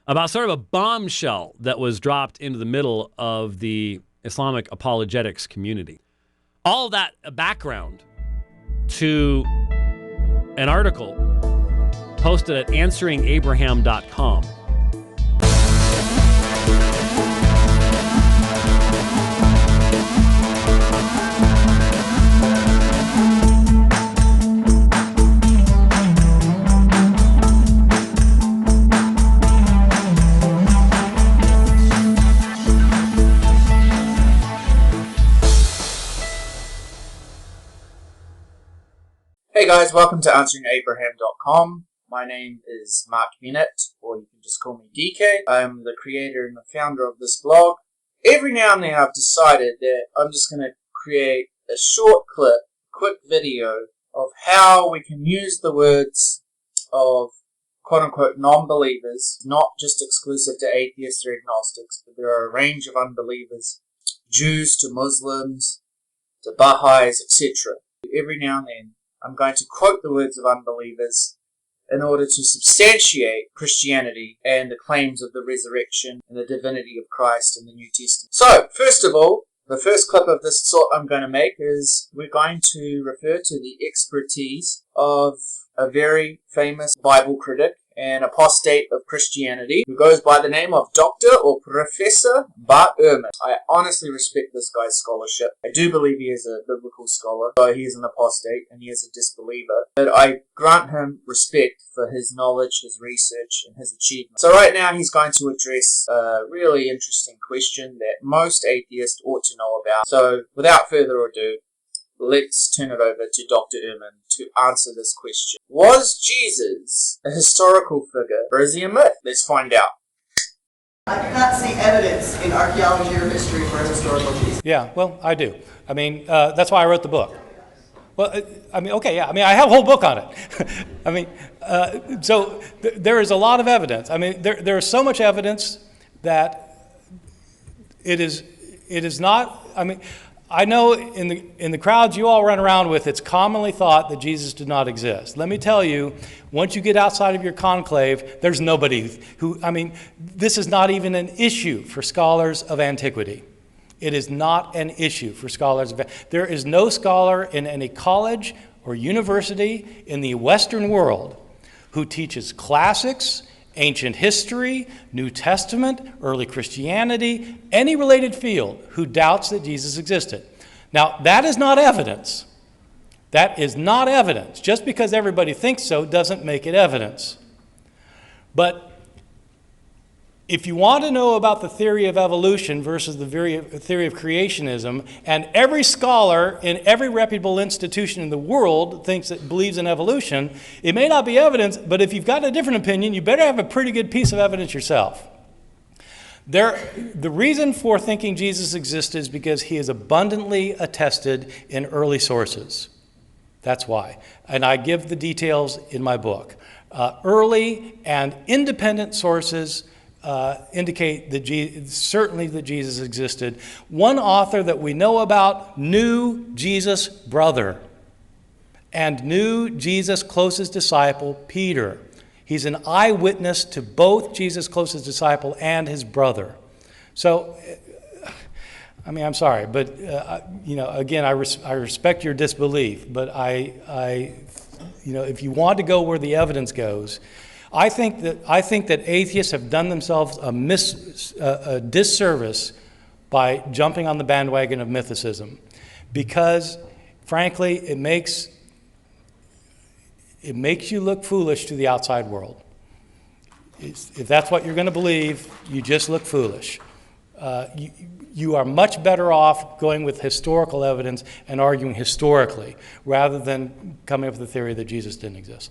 about sort of a bombshell that was dropped into the middle of the Islamic apologetics community. All that background to an article posted at answeringabraham.com. Hey guys, welcome to answeringabraham.com. My name is Mark Bennett, or you can just call me DK. I'm the creator and the founder of this blog. Every now and then I've decided that I'm just going to create a short clip, quick video of how we can use the words of quote-unquote non-believers, not just exclusive to atheists or agnostics, but there are a range of unbelievers, Jews to Muslims, to Baha'is, etc. Every now and then I'm going to quote the words of unbelievers in order to substantiate Christianity and the claims of the resurrection and the divinity of Christ in the New Testament. So, first of all, the first clip of this sort I'm going to make is we're going to refer to the expertise of a very famous Bible critic and apostate of Christianity who goes by the name of Dr. or Professor Bart Ehrman. I honestly respect this guy's scholarship. I do believe he is a biblical scholar, though he is an apostate and he is a disbeliever. But I grant him respect for his knowledge, his research, and his achievements. So right now he's going to address a really interesting question that most atheists ought to know about. So without further ado, let's turn it over to Dr. Ehrman to answer this question. Was Jesus a historical figure, or is he a myth? Let's find out. I do not see evidence in archaeology or history for a historical Jesus. Yeah, well, I do. I mean, that's why I wrote the book. Well, I have a whole book on it. So there is a lot of evidence. I mean, there is so much evidence that it is not, I know in the crowds you all run around with, it's commonly thought that Jesus did not exist. Let me tell you, once you get outside of your conclave, there's nobody who, this is not even an issue for scholars of antiquity. It is not an issue for scholars of antiquity. There is no scholar in any college or university in the Western world who teaches classics, ancient history, New Testament, early Christianity, any related field who doubts that Jesus existed. Now, that is not evidence. That is not evidence. Just because everybody thinks so doesn't make it evidence. But if you want to know about the theory of evolution versus the theory of creationism, and every scholar in every reputable institution in the world believes in evolution, it may not be evidence, but if you've got a different opinion, you better have a pretty good piece of evidence yourself. The reason for thinking Jesus existed is because he is abundantly attested in early sources. That's why. And I give the details in my book. Early and independent sources indicate that certainly that Jesus existed. One author that we know about knew Jesus' brother and knew Jesus' closest disciple, Peter. He's an eyewitness to both Jesus' closest disciple and his brother. So, I'm sorry, but again, I respect your disbelief, but if you want to go where the evidence goes, I think that atheists have done themselves a disservice by jumping on the bandwagon of mythicism, because, frankly, it makes you look foolish to the outside world. If that's what you're going to believe, you just look foolish. You are much better off going with historical evidence and arguing historically, rather than coming up with the theory that Jesus didn't exist.